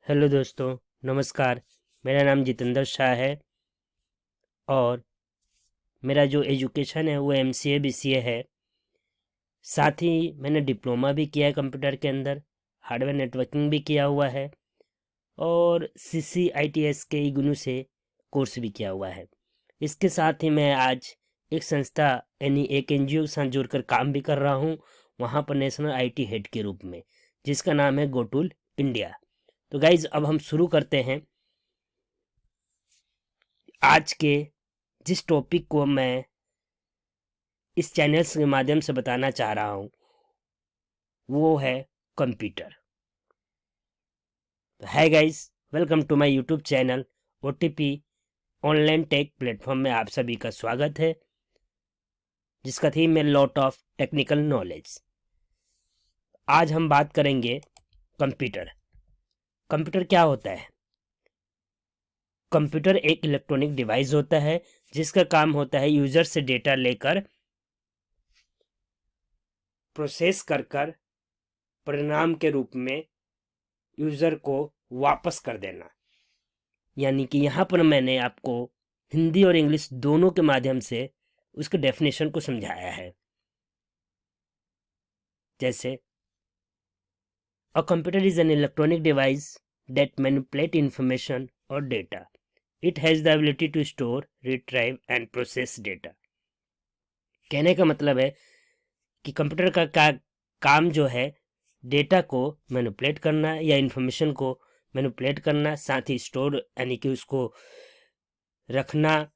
Hello दोस्तों, नमस्कार। मेरा नाम जितेंद्र शाह है और मेरा जो एजुकेशन है वो एमसीए बीसीए है। साथ ही मैंने डिप्लोमा भी किया है कंप्यूटर के अंदर, हार्डवेयर नेटवर्किंग भी किया हुआ है और CCITS के इग्नू से कोर्स भी किया हुआ है। इसके साथ ही मैं आज एक संस्था यानी एक एनजीओ के साथ जुड़कर काम भी कर रहा हूँ, वहाँ पर नेशनल आईटी हेड के रूप में, जिसका नाम है गोटूल इंडिया। तो गाइज अब हम शुरू करते हैं आज के जिस टॉपिक को मैं इस चैनल के माध्यम से बताना चाह रहा हूँ वो है computer. Hi guys, welcome to my YouTube channel OTP online tech platform में आप सभी का स्वागत है, जिसका थीम है लॉट ऑफ टेक्निकल नॉलेज। आज हम बात करेंगे कंप्यूटर। कंप्यूटर क्या होता है? कंप्यूटर एक इलेक्ट्रॉनिक डिवाइस होता है जिसका काम होता है यूजर से डेटा लेकर प्रोसेस कर परिणाम के रूप में यूजर को वापस कर देना। यानी कि यहाँ पर मैंने आपको हिंदी और इंग्लिश दोनों के माध्यम से उसके डेफिनेशन को समझाया है। जैसे a computer is an electronic device that manipulate information और data. It has the ability to store, retrieve and process data. कहने का मतलब है कि कंप्यूटर का काम जो है डेटा को मैनिपुलेट करना या इंफॉर्मेशन को मैनिपुलेट करना, साथ ही स्टोर यानी कि उसको रखना,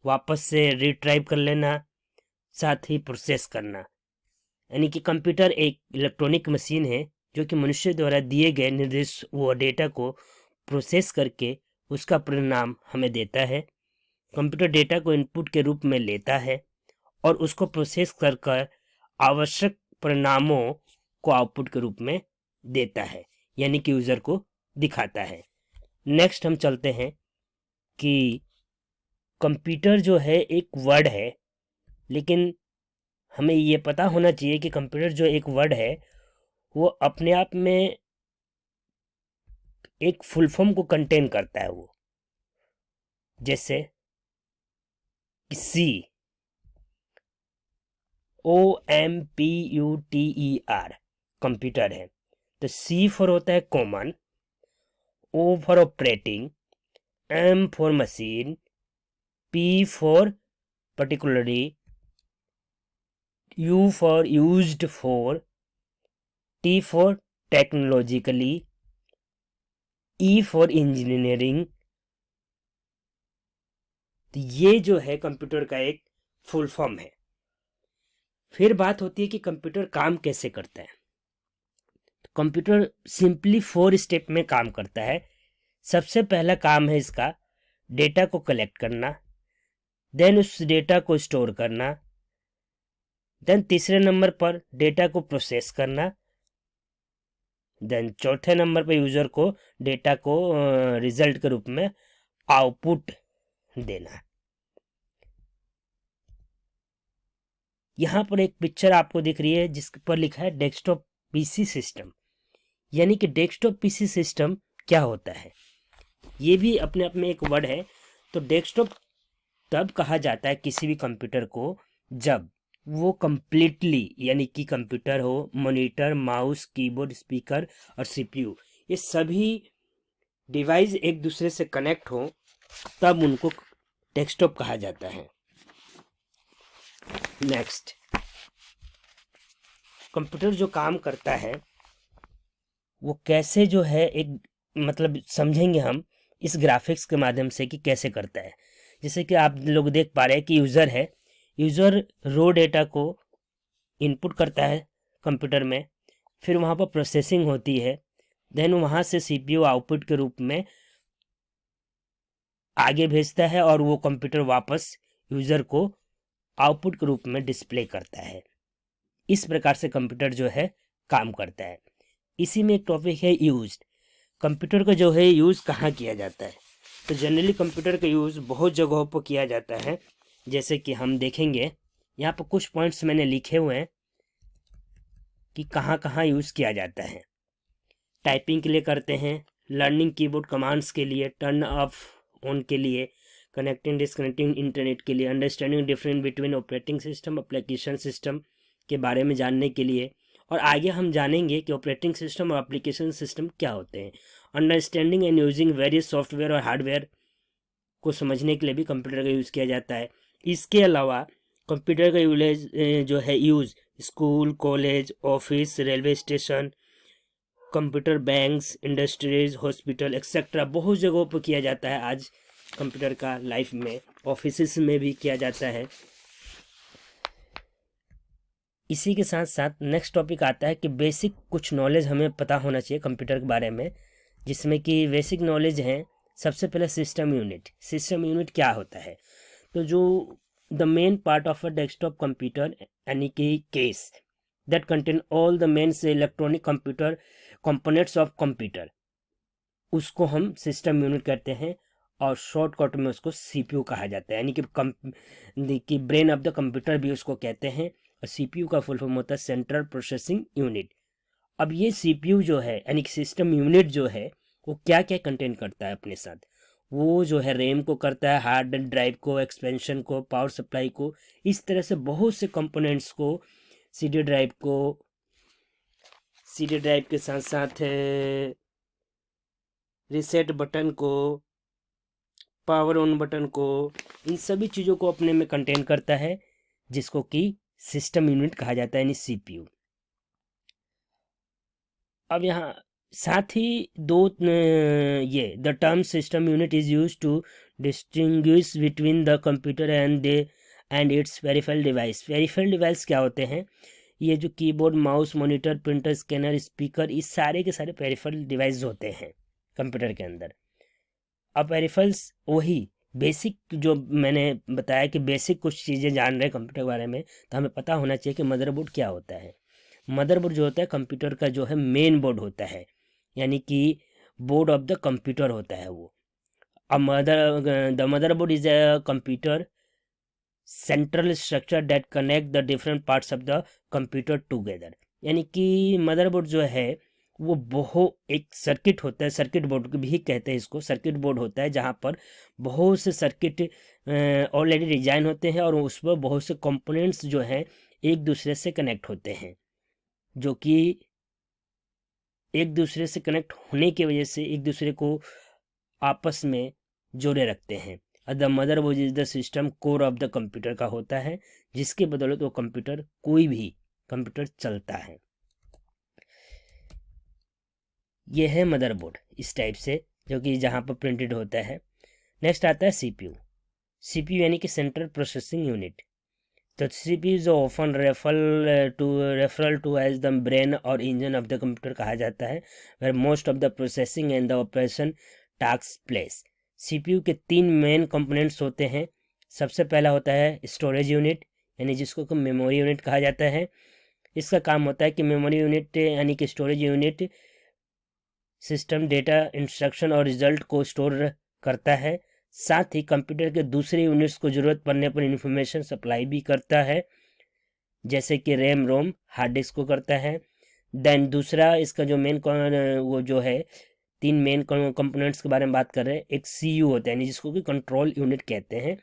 वापस से रिट्राइव कर लेना, साथ ही प्रोसेस करना। यानी कि कंप्यूटर एक इलेक्ट्रॉनिक मशीन है जो कि मनुष्य द्वारा दिए गए निर्देश व डेटा को प्रोसेस करके उसका परिणाम हमें देता है। कंप्यूटर डेटा को इनपुट के रूप में लेता है और उसको प्रोसेस कर आवश्यक परिणामों को आउटपुट के रूप में देता है, यानी कि यूजर को दिखाता है। नेक्स्ट हम चलते हैं कि कंप्यूटर जो है एक वर्ड है, लेकिन हमें ये पता होना चाहिए कि कंप्यूटर जो एक वर्ड है वो अपने आप में एक फुल फॉर्म को कंटेन करता है। वो जैसे सी COMPUTER कंप्यूटर है, तो C फॉर होता है common, O for operating, M for machine, P for particularly, U for used for, T for technologically, E for engineering। तो ये जो है कंप्यूटर का एक फुल फॉर्म है। फिर बात होती है कि कंप्यूटर काम कैसे करता है। कंप्यूटर सिंपली 4 स्टेप में काम करता है। सबसे पहला काम है इसका डेटा को कलेक्ट करना, देन उस डेटा को स्टोर करना, देन तीसरे नंबर पर डेटा को प्रोसेस करना, देन चौथे नंबर पर यूजर को डेटा को रिजल्ट के रूप में आउटपुट देना। यहां पर एक पिक्चर आपको दिख रही है जिस पर लिखा है डेस्कटॉप पीसी सिस्टम। यानी कि डेस्कटॉप पीसी सिस्टम क्या होता है, ये भी अपने आप में एक वर्ड है। तो डेस्कटॉप तब कहा जाता है किसी भी कंप्यूटर को जब वो कंप्लीटली, यानी कि कंप्यूटर हो, मॉनिटर, माउस, कीबोर्ड, स्पीकर और सीपीयू, ये सभी डिवाइस एक दूसरे से कनेक्ट हो, तब उनको डेस्कटॉप कहा जाता है। नेक्स्ट, कंप्यूटर जो काम करता है वो कैसे जो है एक मतलब समझेंगे हम इस ग्राफिक्स के माध्यम से कि कैसे करता है। जैसे कि आप लोग देख पा रहे हैं कि यूज़र है, यूज़र रो डेटा को इनपुट करता है कंप्यूटर में, फिर वहाँ पर प्रोसेसिंग होती है, देन वहाँ से सीपीयू आउटपुट के रूप में आगे भेजता है और वो कंप्यूटर वापस यूज़र को आउटपुट के रूप में डिस्प्ले करता है। इस प्रकार से कंप्यूटर जो है काम करता है। इसी में एक टॉपिक है यूज। कंप्यूटर का जो है यूज़ कहाँ किया जाता है, तो जनरली कंप्यूटर का यूज़ बहुत जगहों पर किया जाता है। जैसे कि हम देखेंगे, यहाँ पर कुछ पॉइंट्स मैंने लिखे हुए हैं कि कहाँ कहाँ यूज़ किया जाता है। टाइपिंग के लिए करते हैं, लर्निंग कीबोर्ड कमांड्स के लिए, टर्न ऑफ ऑन के लिए, कनेक्टिंग डिसकनेक्टिंग इंटरनेट के लिए, understanding difference between operating system application system के बारे में जानने के लिए, और आगे हम जानेंगे कि ऑपरेटिंग सिस्टम और एप्लीकेशन सिस्टम क्या होते हैं। Understanding and using various software और हार्डवेयर को समझने के लिए भी कंप्यूटर का यूज़ किया जाता है। इसके अलावा कंप्यूटर का यूज जो है use school, college, office, railway station, computer banks, industries, hospital etcetera बहुत जगहों पर किया जाता है। आज कंप्यूटर का लाइफ में ऑफिस में भी किया जाता है। इसी के साथ साथ नेक्स्ट टॉपिक आता है कि बेसिक कुछ नॉलेज हमें पता होना चाहिए कंप्यूटर के बारे में, जिसमें कि बेसिक नॉलेज है। सबसे पहले सिस्टम यूनिट। सिस्टम यूनिट क्या होता है? तो जो the main part of a desktop computer यानी कि case that contain all the main से electronic computer components of computer, उसको हम सिस्टम यूनिट कहते हैं, और शॉर्टकट में उसको सीपीयू कहा जाता है, यानी कि ब्रेन ऑफ द कंप्यूटर भी उसको कहते हैं। और सीपीयू का फुल फॉर्म होता है सेंट्रल प्रोसेसिंग यूनिट। अब ये सीपीयू जो है यानी कि सिस्टम यूनिट जो है वो क्या क्या कंटेन करता है अपने साथ? वो जो है रैम को करता है, हार्ड ड्राइव को, एक्सपेंशन को, पावर सप्लाई को, इस तरह से बहुत से कंपोनेंट्स को, सीडी ड्राइव को, सीडी ड्राइव के साथ साथ रीसेट बटन को, पावर ऑन बटन को, इन सभी चीज़ों को अपने में कंटेन करता है, जिसको कि सिस्टम यूनिट कहा जाता है, यानी सीपीयू। अब यहाँ साथ ही ये the term system unit is use to distinguish between the computer and its peripheral device. Peripheral device क्या होते हैं? ये जो keyboard, mouse, monitor, printer, scanner, speaker, इस सारे के सारे पेरिफेरल डिवाइस होते हैं कंप्यूटर के अंदर। अब पेरिफेरल्स वही बेसिक जो मैंने बताया कि बेसिक कुछ चीज़ें जान रहे हैं कंप्यूटर के बारे में, तो हमें पता होना चाहिए कि मदरबोर्ड क्या होता है। मदरबोर्ड जो होता है कंप्यूटर का जो है मेन बोर्ड होता है, यानी कि बोर्ड ऑफ द कंप्यूटर होता है वो। अब the motherboard is a computer central structure that connect the different parts of the computer together. यानी कि मदरबोर्ड जो है वो एक सर्किट होता है, सर्किट बोर्ड भी कहते हैं इसको, सर्किट बोर्ड होता है जहाँ पर बहुत से सर्किट ऑलरेडी डिजाइन होते हैं और उस पर बहुत से कंपोनेंट्स जो हैं एक दूसरे से कनेक्ट होते हैं, जो कि एक दूसरे से कनेक्ट होने की वजह से एक दूसरे को आपस में जोड़े रखते हैं। The motherboard is the system core of the computer का होता है, जिसके बदौलत वो कंप्यूटर, कोई भी कंप्यूटर चलता है। ये है मदरबोर्ड इस टाइप से, जो कि जहाँ पर प्रिंटेड होता है। नेक्स्ट आता है सीपीयू। सीपीयू यानी कि सेंट्रल प्रोसेसिंग यूनिट। तो CPU is often referral to as the brain और इंजन ऑफ द कंप्यूटर कहा जाता है, where most of the processing and the operation task place. CPU के 3 मेन कंपोनेंट्स होते हैं। सबसे पहला होता है स्टोरेज यूनिट, यानी जिसको मेमोरी यूनिट कहा जाता है। इसका काम होता है कि मेमोरी यूनिट यानी कि storage unit system data, instruction और रिजल्ट को स्टोर करता है। साथ ही कंप्यूटर के दूसरे यूनिट्स को ज़रूरत पड़ने पर इंफॉर्मेशन सप्लाई भी करता है, जैसे कि रैम, रोम, हार्ड डिस्क को करता है। देन दूसरा इसका जो मेन वो जो है 3 मेन कंपोनेंट्स के बारे में बात कर रहे हैं। एक सीयू होता है, यानी जिसको कि कंट्रोल यूनिट कहते हैं,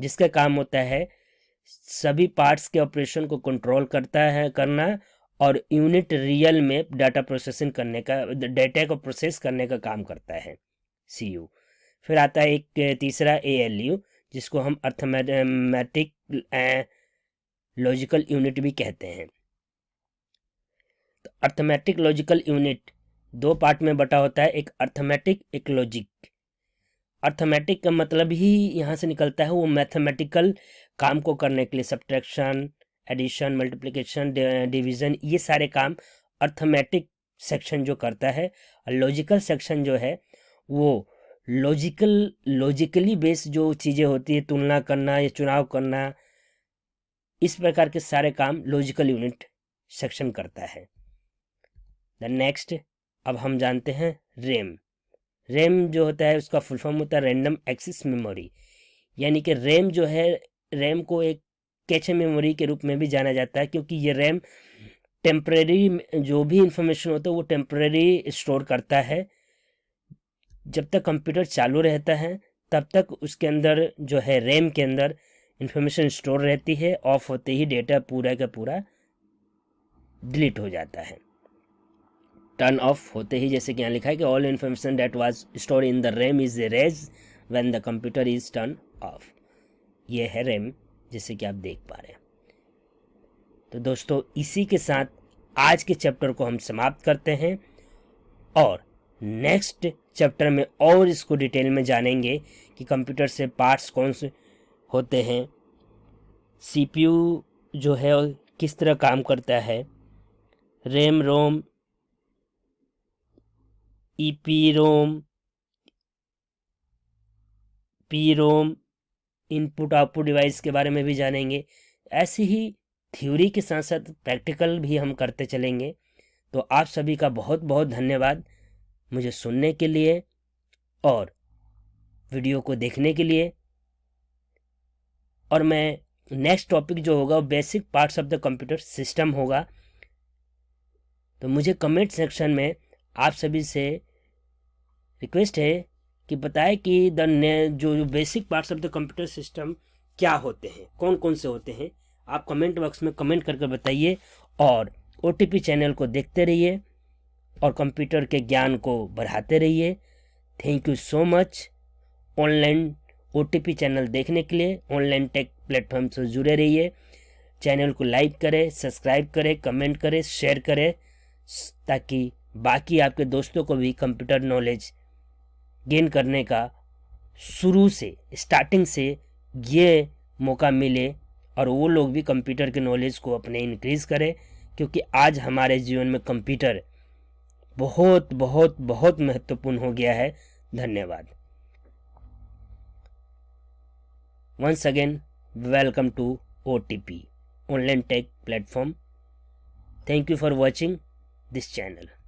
जिसका काम होता है सभी पार्ट्स के ऑपरेशन को कंट्रोल करना, और यूनिट रियल में डाटा प्रोसेसिंग करने का, डाटा को प्रोसेस करने का काम करता है सीयू। फिर आता है एक तीसरा एएलयू, जिसको हम अर्थमेटिक लॉजिकल यूनिट भी कहते हैं। तो अर्थमेटिक लॉजिकल यूनिट 2 पार्ट में बटा होता है, एक अर्थमेटिक, एक लॉजिक। अर्थमेटिक का मतलब ही यहाँ से निकलता है वो मैथमेटिकल काम को करने के लिए, सब्ट्रैक्शन, एडिशन, मल्टीप्लिकेशन, डिवीज़न, ये सारे काम अर्थमेटिक सेक्शन जो करता है। और लॉजिकल सेक्शन जो है वो लॉजिकली बेस्ड जो चीज़ें होती है, तुलना करना या चुनाव करना, इस प्रकार के सारे काम लॉजिकल यूनिट सेक्शन करता है। द नेक्स्ट, अब हम जानते हैं रैम। रैम जो होता है उसका फुल फॉर्म होता है रैंडम एक्सेस मेमोरी, यानी कि रैम जो है, रैम को एक कैचे मेमोरी के रूप में भी जाना जाता है, क्योंकि ये रैम टेम्परेरी जो भी इंफॉर्मेशन होता है वो टेम्परेरी स्टोर करता है, जब तक कंप्यूटर चालू रहता है तब तक उसके अंदर जो है रैम के अंदर इंफॉर्मेशन स्टोर रहती है। ऑफ होते ही डेटा पूरा का पूरा डिलीट हो जाता है। टर्न ऑफ होते ही, जैसे कि यहाँ लिखा है कि all information that was store in the RAM is erase when the computer is turn off. ये है रैम, जैसे कि आप देख पा रहे हैं। तो दोस्तों, इसी के साथ आज के चैप्टर को हम समाप्त करते हैं और नेक्स्ट चैप्टर में और इसको डिटेल में जानेंगे कि कंप्यूटर से पार्ट्स कौन से होते हैं, सीपीयू जो है किस तरह काम करता है, RAM ROM, EPROM, PROM, input output device के बारे में भी जानेंगे। ऐसी ही थ्योरी के साथ साथ प्रैक्टिकल भी हम करते चलेंगे। तो आप सभी का बहुत बहुत धन्यवाद मुझे सुनने के लिए और वीडियो को देखने के लिए। और मैं नेक्स्ट टॉपिक जो होगा वो basic parts of the computer system होगा। तो मुझे कमेंट सेक्शन में आप सभी से रिक्वेस्ट है कि बताएं कि जो basic parts of the computer system क्या होते हैं, कौन कौन से होते हैं। आप कमेंट बॉक्स में कमेंट करके बताइए और OTP चैनल को देखते रहिए और कंप्यूटर के ज्ञान को बढ़ाते रहिए। Thank you so much. Online OTP channel देखने के लिए ऑनलाइन टेक प्लेटफॉर्म से जुड़े रहिए। चैनल को लाइक करें, सब्सक्राइब करें, कमेंट करें, शेयर करें, ताकि बाकी आपके दोस्तों को भी कंप्यूटर नॉलेज गेन करने का शुरू से, स्टार्टिंग से ये मौका मिले और वो लोग भी कंप्यूटर के नॉलेज को अपने इंक्रीज़ करें। क्योंकि आज हमारे जीवन में कंप्यूटर बहुत बहुत बहुत महत्वपूर्ण हो गया है। धन्यवाद। Once again, welcome to OTP, Online Tech Platform. Thank you for watching this channel.